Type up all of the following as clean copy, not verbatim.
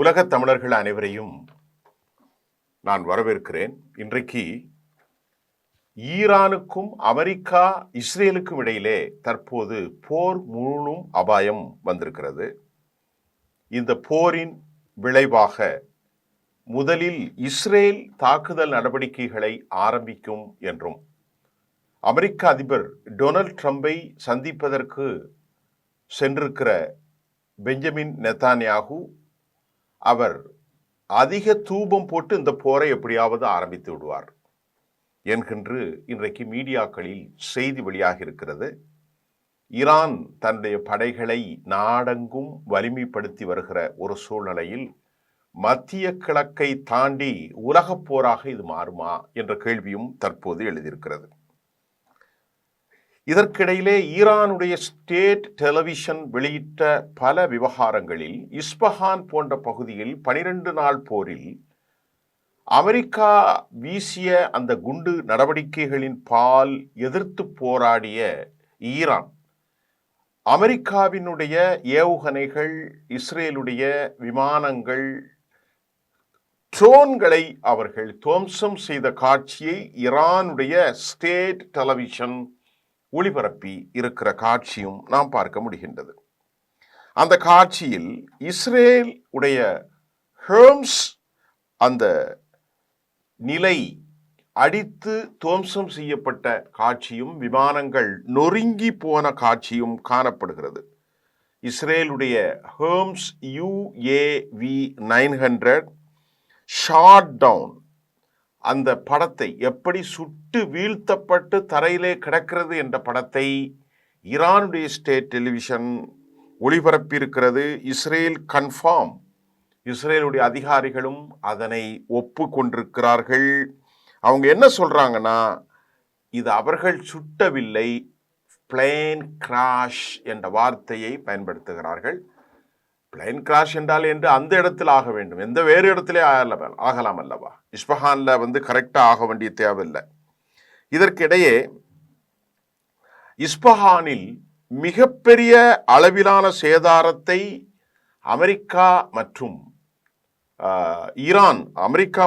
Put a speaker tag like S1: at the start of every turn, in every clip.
S1: உலகத் தமிழர்கள் அனைவரையும் நான் வரவேற்கிறேன். இன்றைக்கு ஈரானுக்கும் அமெரிக்கா இஸ்ரேலுக்கும் இடையிலே தற்போது போர் மூழும் அபாயம் வந்திருக்கிறது. இந்த போரின் விளைவாக முதலில் இஸ்ரேல் தாக்குதல் நடவடிக்கைகளை ஆரம்பிக்கும் என்றும் அமெரிக்க அதிபர் டொனால்ட் ட்ரம்பை சந்திப்பதற்கு சென்றிருக்கிற பெஞ்சமின் நெத்தான்யாகு அவர் அதிக தூபம் போட்டு இந்த போரை எப்படியாவது ஆரம்பித்து விடுவார் என்கின்ற இன்றைக்கு மீடியாக்களில் செய்தி வெளியாக இருக்கிறது. ஈரான் தன்னுடைய படைகளை நாடெங்கும் வலிமைப்படுத்தி வருகிற ஒரு சூழ்நிலையில் மத்திய கிழக்கை தாண்டி உலகப் போராக இது மாறுமா என்ற கேள்வியும் தற்போது எழுதியிருக்கிறது. இதற்கிடையிலே ஈரானுடைய ஸ்டேட் டெலிவிஷன் வெளியிட்ட பல விவகாரங்களில் இஸ்பஹான் போன்ற பகுதியில் 12 நாள் போரில் அமெரிக்கா வீசிய அந்த குண்டு நடவடிக்கைகளின் பால் எதிர்த்து போராடிய ஈரான் அமெரிக்காவினுடைய ஏவுகணைகள், இஸ்ரேலுடைய விமானங்கள், ட்ரோன்களை அவர்கள் துவம்சம் செய்த காட்சியை ஈரானுடைய ஸ்டேட் டெலிவிஷன் ஒளிபரப்பி இருக்கிற காட்சியும் நாம் பார்க்க முடிகின்றது. அந்த காட்சியில் இஸ்ரேல் உடைய ஹோம்ஸ் அந்த நிலை அடித்து துவம்சம் செய்யப்பட்ட காட்சியும் விமானங்கள் நொறுங்கி போன காட்சியும் காணப்படுகிறது. இஸ்ரேலுடைய ஹோம்ஸ் UAV 900 ஷாட் டவுன் அந்த படத்தை எப்படி சுட்டு வீழ்த்தப்பட்டு தரையிலே கிடக்கிறது என்ற படத்தை ஈரானுடைய ஸ்டேட் டெலிவிஷன் ஒளிபரப்பியிருக்கிறது. இஸ்ரேல் கன்ஃபார்ம், இஸ்ரேலுடைய அதிகாரிகளும் அதனை ஒப்புக்கொண்டிருக்கிறார்கள். அவங்க என்ன சொல்றாங்கன்னா, இது அவர்கள் சுட்டவில்லை, பிளேன் கிராஷ் என்ற வார்த்தையை பயன்படுத்துகிறார்கள். பிளைன் கிராஷ் என்றால் என்று அந்த இடத்தில் ஆக வேண்டும், எந்த வேறு இடத்திலே ஆகலாம் அல்லவா? இஸ்பஹான்ல கரெக்டா ஆக வேண்டிய தேவையில்லை. இதற்கிடையே இஸ்பஹானில் மிகப்பெரிய அளவிலான சேதாரத்தை அமெரிக்கா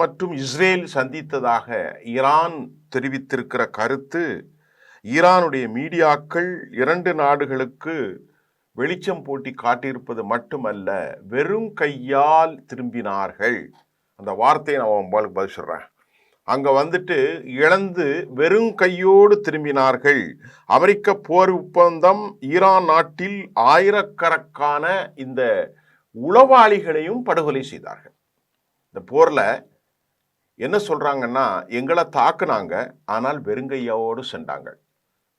S1: மற்றும் இஸ்ரேல் சந்தித்ததாக ஈரான் தெரிவித்திருக்கிற கருத்து ஈரானுடைய மீடியாக்கள் 2 நாடுகளுக்கு வெளிச்சம் போட்டி காட்டியிருப்பது மட்டுமல்ல, வெறும் கையால் திரும்பினார்கள். அந்த வார்த்தையை நான் உங்களுக்கு பதில் சொல்றேன். அங்க இழந்து வெறும் கையோடு திரும்பினார்கள். அமெரிக்க போர் ஒப்பந்தம் ஈரான் நாட்டில் ஆயிரக்கணக்கான இந்த உளவாளிகளையும் படுகொலை செய்தார்கள். இந்த போர்ல என்ன சொல்றாங்கன்னா, எங்களை தாக்குனாங்க, ஆனால் வெறுங்கையோடு சென்றாங்க.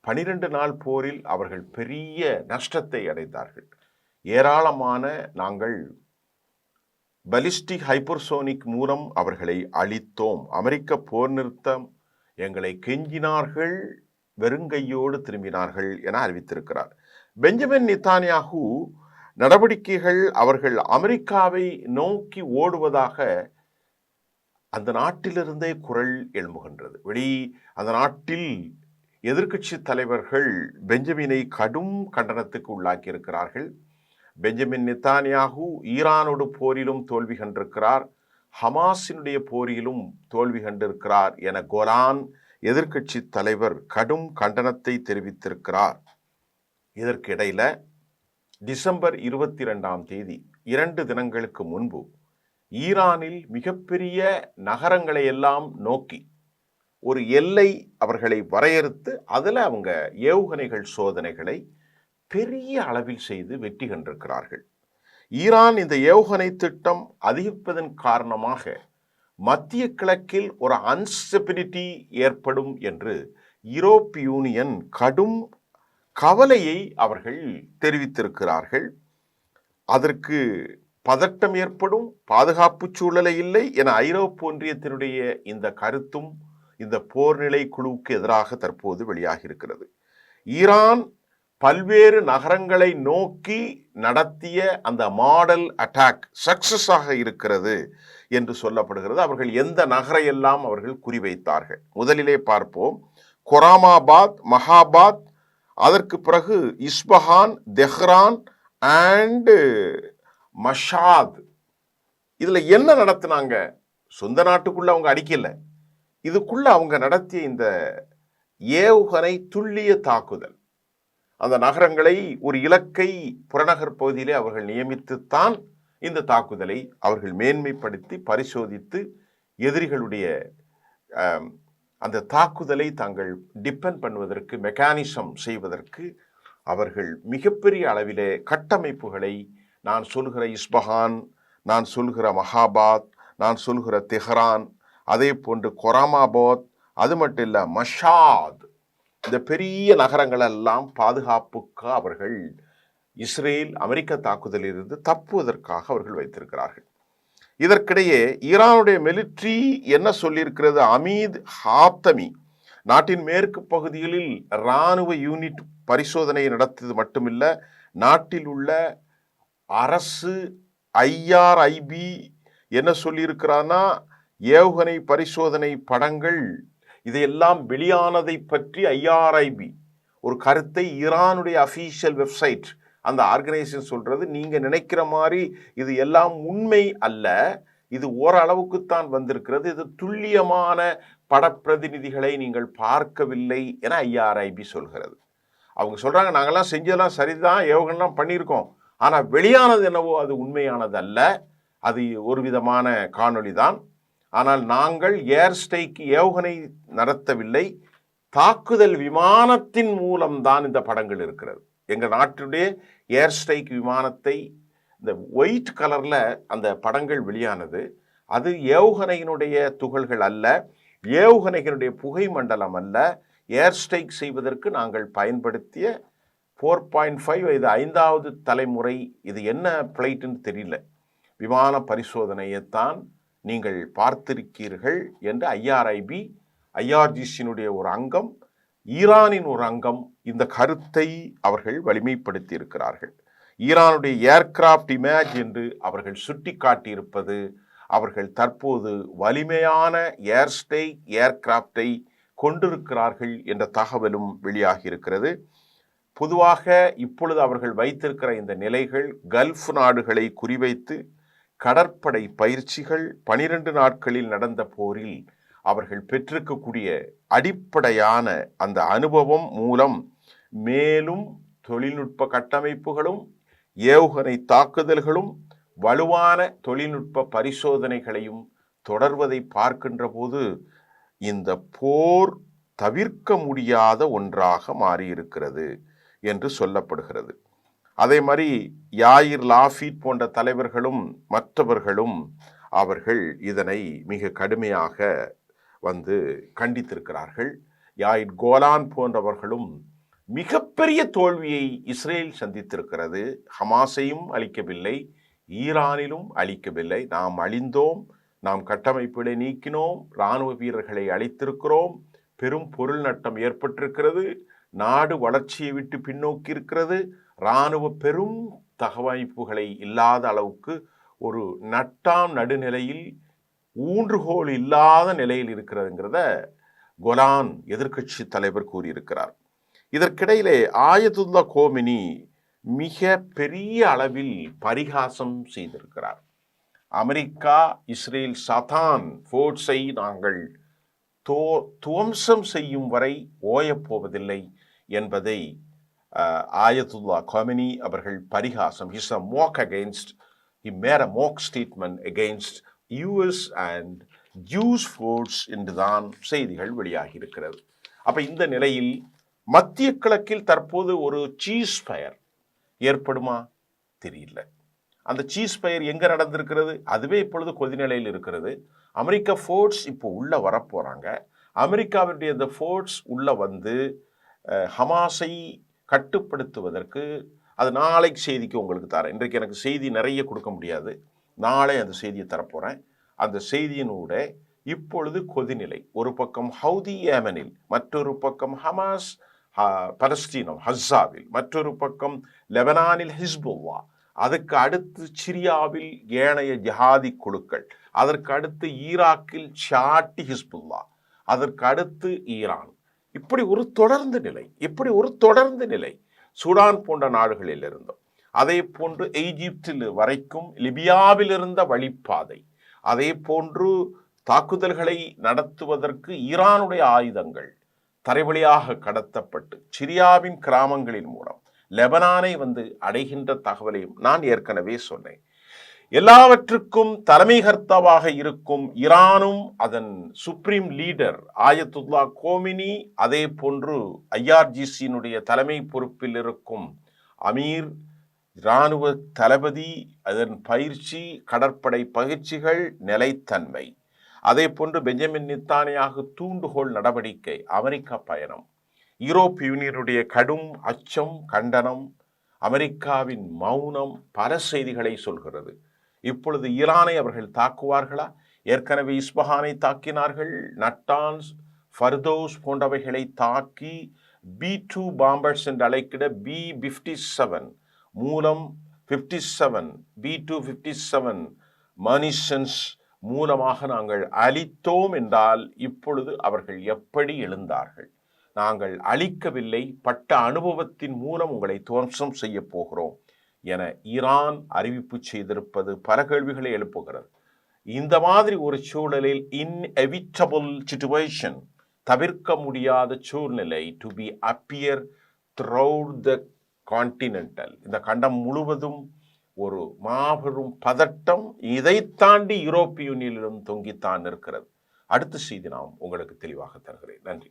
S1: 12 நாள் போரில் அவர்கள் பெரிய நஷ்டத்தை அடைந்தார்கள். ஏராளமான நாங்கள் பலிஸ்டிக் ஹைப்பர்சோனிக் மூலம் அவர்களை அழித்தோம். அமெரிக்க போர் நிறுத்தம் எங்களை கெஞ்சினார்கள், வெறுங்கையோடு திரும்பினார்கள் என அறிவித்திருக்கிறார். பெஞ்சமின் நெத்தான்யாகு நடவடிக்கைகள் அவர்கள் அமெரிக்காவை நோக்கி ஓடுவதாக அந்த நாட்டிலிருந்தே குரல் எழும்புகின்றது. அந்த நாட்டில் எதிர்க்கட்சி தலைவர்கள் பெஞ்சமினை கடும் கண்டனத்துக்கு உள்ளாக்கி இருக்கிறார்கள். பெஞ்சமின் நெத்தான்யாகு ஈரானோடு போரிலும் தோல்வி கண்டிருக்கிறார், ஹமாஸினுடைய போரிலும் தோல்வி கண்டிருக்கிறார் என கோலான் எதிர்க்கட்சி தலைவர் கடும் கண்டனத்தை தெரிவித்திருக்கிறார். இதற்கிடையில டிசம்பர் 22ஆம் தேதி 2 தினங்களுக்கு முன்பு ஈரானில் மிகப்பெரிய நகரங்களை எல்லாம் நோக்கி ஒரு எல்லை அவர்களை வரையறுத்து அதில் அவங்க ஏவுகணைகள் சோதனைகளை பெரிய அளவில் செய்து வெற்றி கண்டிருக்கிறார்கள். ஈரான் இந்த ஏவுகணை திட்டம் அதிகரிப்பதன் காரணமாக மத்திய கிழக்கில் ஒரு அன்ஸ்டெபிலிட்டி ஏற்படும் என்று யூரோப்பிய யூனியன் கடும் கவலையை அவர்கள் தெரிவித்திருக்கிறார்கள். அதற்கு பதட்டம் ஏற்படும், பாதுகாப்பு சூழலை இல்லை என ஐரோப்பிய ஒன்றியத்தினுடைய இந்த கருத்தும் இந்த போர்நிலை குழுவுக்கு எதிராக தற்போது வெளியாகி இருக்கிறது. ஈரான் பல்வேறு நகரங்களை நோக்கி நடத்திய அந்த மாடல் அட்டாக் சக்சஸ் ஆக இருக்கிறது என்று சொல்லப்படுகிறது. அவர்கள் எந்த நகரையெல்லாம் அவர்கள் குறிவைத்தார்கள் முதலிலே பார்ப்போம். கொராமாபாத், மகாபாத், அதற்கு பிறகு இஸ்பஹான், தெஹ்ரான் அண்ட் மஷாத் இதுல என்ன நடத்தினாங்க? சொந்த நாட்டுக்குள்ள அவங்க அடிக்கல. இதுக்குள்ள அவங்க நடத்திய இந்த ஏவுகணை துல்லிய தாக்குதல், அந்த நகரங்களை ஒரு இலக்கை புறநகர் பகுதியிலே அவர்கள் நியமித்துத்தான் இந்த தாக்குதலை அவர்கள் மேன்மைப்படுத்தி பரிசோதித்து எதிரிகளுடைய அந்த தாக்குதலை தாங்கள் டிபெண்ட் பண்ணுவதற்கு, மெக்கானிசம் செய்வதற்கு அவர்கள் மிகப்பெரிய அளவிலே கட்டமைப்புகளை, நான் சொல்கிற இஸ்பஹான், நான் சொல்கிற மகாபாத், நான் சொல்கிற தெஹரான், அதே போன்று கொராமாபாத், அது மட்டும் இல்லை மஷாத், இந்த பெரிய நகரங்களெல்லாம் பாதுகாப்புக்கு அவர்கள் இஸ்ரேல் அமெரிக்க தாக்குதலிலிருந்து தப்புவதற்காக அவர்கள் வைத்திருக்கிறார்கள். இதற்கிடையே ஈரானுடைய மிலிட்ரி என்ன சொல்லியிருக்கிறது? அமீத் ஹாத்தமி நாட்டின் மேற்கு பகுதிகளில் இராணுவ யூனிட் பரிசோதனை நடத்தியது மட்டுமில்ல, நாட்டில் உள்ள அரசு IRIB என்ன சொல்லியிருக்கிறான்னா, ஏவுகணை பரிசோதனை படங்கள் இதையெல்லாம் வெளியானதை பற்றி IRIB ஒரு கருத்தை ஈரானுடைய அஃபீஷியல் வெப்சைட், அந்த ஆர்கனைசேஷன் சொல்றது, நீங்க நினைக்கிற மாதிரி இது எல்லாம் உண்மை அல்ல, இது ஓரளவுக்குத்தான் வந்திருக்கிறது, இது துல்லியமான படப்பிரதிநிதிகளை நீங்கள் பார்க்கவில்லை என IRIB சொல்கிறது. அவங்க சொல்றாங்க, நாங்கெல்லாம் செஞ்சதெல்லாம் சரிதான், ஏவுகணைலாம் பண்ணியிருக்கோம், ஆனா வெளியானது என்னவோ அது உண்மையானது அல்ல, அது ஒரு விதமான காணொளி தான். ஆனால் நாங்கள் ஏர் ஸ்ட்ரைக் ஏவுகணை நடத்தவில்லை, தாக்குதல் விமானத்தின் மூலம்தான் இந்த படங்கள் இருக்கிறது. எங்கள் நாட்டுடைய ஏர் ஸ்ட்ரைக் விமானத்தை, இந்த ஒயிட் கலர்ல அந்த படங்கள் வெளியானது, அது ஏவுகணையினுடைய துகள்கள் அல்ல, ஏவுகணைகளுடைய புகை மண்டலம் அல்ல, ஏர் ஸ்ட்ரைக் செய்வதற்கு நாங்கள் பயன்படுத்திய 4.5, இது 5வது தலைமுறை, இது என்ன பிளைட்னு தெரியல, விமான பரிசோதனையைத்தான் நீங்கள் பார்த்திருக்கீர்கள் என்று IRIB, IRGCனுடைய ஒரு அங்கம், ஈரானின் ஒரு அங்கம் இந்த கருத்தை அவர்கள் வலிமைப்படுத்தி இருக்கிறார்கள். ஈரானுடைய ஏர்கிராப்ட் இமேஜ் என்று அவர்கள் சுட்டி காட்டியிருப்பது, அவர்கள் தற்போது வலிமையான ஏர்ஸ்ட்ரைக் ஏர்கிராப்டை கொண்டிருக்கிறார்கள் என்ற தகவலும் வெளியாகி இருக்கிறது. பொதுவாக இப்பொழுது அவர்கள் வைத்திருக்கிற இந்த நிலைகள் கல்ஃப் நாடுகளை குறிவைத்து கடற்படை பயிற்சிகள், 12 நாட்களில் நடந்த போரில் அவர்கள் பெற்றிருக்கக்கூடிய அடிப்படையான அந்த அனுபவம் மூலம் மேலும் தொழில்நுட்ப கட்டமைப்புகளும், ஏவுகணை தாக்குதல்களும், வலுவான தொழில்நுட்ப பரிசோதனைகளையும் தொடர்வதை பார்க்கின்ற போது இந்த போர் தவிர்க்க முடியாத ஒன்றாக மாறியிருக்கிறது என்று சொல்லப்படுகிறது. அதே மாதிரி யாயிர் லாஃபீட் போன்ற தலைவர்களும் மற்றவர்களும் அவர்கள் இதனை மிக கடுமையாக கண்டித்திருக்கிறார்கள். யாயிர் கோலான் போன்றவர்களும் மிகப்பெரிய தோல்வியை இஸ்ரேல் சந்தித்திருக்கிறது. ஹமாஸையும் அழிக்கவில்லை, ஈரானிலும் அழிக்கவில்லை. நாம் அழிந்தோம், நாம் கட்டமைப்புகளை நீக்கினோம், இராணுவ வீரர்களை அழித்திருக்கிறோம், பெரும் பொருள் நட்டம் ஏற்பட்டிருக்கிறது, நாடு வளர்ச்சியை விட்டு பின்னோக்கி இருக்கிறது, இராணுவ பெரும் தகவமைப்புகளை இல்லாத அளவுக்கு ஒரு நட்டாம் நடுநிலையில் ஊன்றுகோல் இல்லாத நிலையில் இருக்கிறதுங்கிறத கோலான் எதிர்க்கட்சி தலைவர் கூறியிருக்கிறார். இதற்கிடையிலே ஆயத்துல்லா கோமினி மிக பெரிய அளவில் பரிகாசம் செய்திருக்கிறார். அமெரிக்கா இஸ்ரேல் சதான் ஃபோர்ஸை நாங்கள் துவம்சம் செய்யும் வரை ஓயப்போவதில்லை என்பதை ஆயத்துல்லா கோமினி அவர்கள் பரிகாசம், he made a mock statement against US and Jews force என்றுதான் செய்திகள் வெளியாகி இருக்கிறது. அப்ப இந்த நிலையில் மத்திய கிழக்கில் தற்போது ஒரு சீஸ் ஃபயர் ஏற்படுமா தெரியல. அந்த சீஸ் ஃபயர் எங்க நடந்திருக்கிறது? அதுவே இப்பொழுது கொதிநிலையில் இருக்கிறது. அமெரிக்க ஃபோர்ஸ் இப்போ உள்ள வரப்போறாங்க. அமெரிக்காவுடைய இந்த ஃபோர்ஸ் உள்ள ஹமாஸை கட்டுப்படுத்துவதற்கு, அது நாளைக்கு செய்திக்கு உங்களுக்கு தரேன். இன்றைக்கு எனக்கு செய்தி நிறைய கொடுக்க முடியாது, நாளை அந்த செய்தியை தரப்போறேன். அந்த செய்தியினூட இப்பொழுது கொதிநிலை, ஒரு பக்கம் ஹவுதி ஏமனில், மற்றொரு பக்கம் ஹமாஸ் பலஸ்தீனம் ஹஸ்ஸாவில், மற்றொரு பக்கம் லெபனானில் ஹிஸ்புல்லா, அதுக்கு அடுத்து சிரியாவில் ஏனைய ஜிஹாதி குழுக்கள், அதற்கு அடுத்து ஈராக்கில் ஷாட்டி ஹிஸ்புல்லா, அதற்கு அடுத்து ஈரான். இப்படி ஒரு தொடர்ந்து நிலை, சூடான் போன்ற நாடுகளில் இருந்தோம். அதே போன்று எகிப்தில் வரைக்கும் லிபியாவில் இருந்த வழிப்பாதை, அதே போன்று தாக்குதல்களை நடத்துவதற்கு ஈரானுடைய ஆயுதங்கள் தரைவழியாக கடத்தப்பட்டு சிரியாவின் கிராமங்களின் மூலம் லெபனானை அடைகின்ற தகவலையும் நான் ஏற்கனவே சொன்னேன். எல்லாவற்றுக்கும் தலைமைகர்த்தாவாக இருக்கும் ஈரானும் அதன் சுப்ரீம் லீடர் ஆயத்துல்லா கோமினி, அதே போன்று IRGCயினுடைய தலைமை பொறுப்பில் இருக்கும் அமீர், இராணுவ தளபதி, அதன் பயிற்சி, கடற்படை பயிற்சிகள், நிலைத்தன்மை, அதே போன்று பெஞ்சமின் நெத்தன்யாகு தூண்டுகோல் நடவடிக்கை, அமெரிக்கா பயணம், யூரோப்பிய யூனியனுடைய கடும் அச்சம், கண்டனம், அமெரிக்காவின் மௌனம் பல செய்திகளை சொல்கிறது. இப்பொழுது ஈரானை அவர்கள் தாக்குவார்களா? ஏற்கனவே இஸ்பஹானை தாக்கினார்கள். நட்டான்ஸ், ஃபர்தோஸ் போன்றவைகளை தாக்கி B2 பாம்பர்ஸ் என்று அழைக்கிற B57 மூலம் 57 B257 மனிஷன்ஸ் மூலமாக நாங்கள் அழித்தோம் என்றால் இப்பொழுது அவர்கள் எப்படி எழுந்தார்கள்? நாங்கள் அழிக்கவில்லை, பட்ட அனுபவத்தின் மூலம் உங்களை துவம்சம் செய்ய போகிறோம் என ஈரான் அறிவிப்பு செய்திருப்பது பல கேள்விகளை எழுப்புகிறது. இந்த மாதிரி ஒரு சூழலில் inevitable situation, தவிர்க்க முடியாத சூழ்நிலை to be appear throughout the continental, இந்த கண்டம் முழுவதும் ஒரு மாபெரும் பதட்டம், இதை தாண்டி யூரோப்பிய யூனியனிலும் தொங்கித்தான் இருக்கிறது. அடுத்த செய்தி நாம் உங்களுக்கு தெளிவாக தருகிறேன். நன்றி.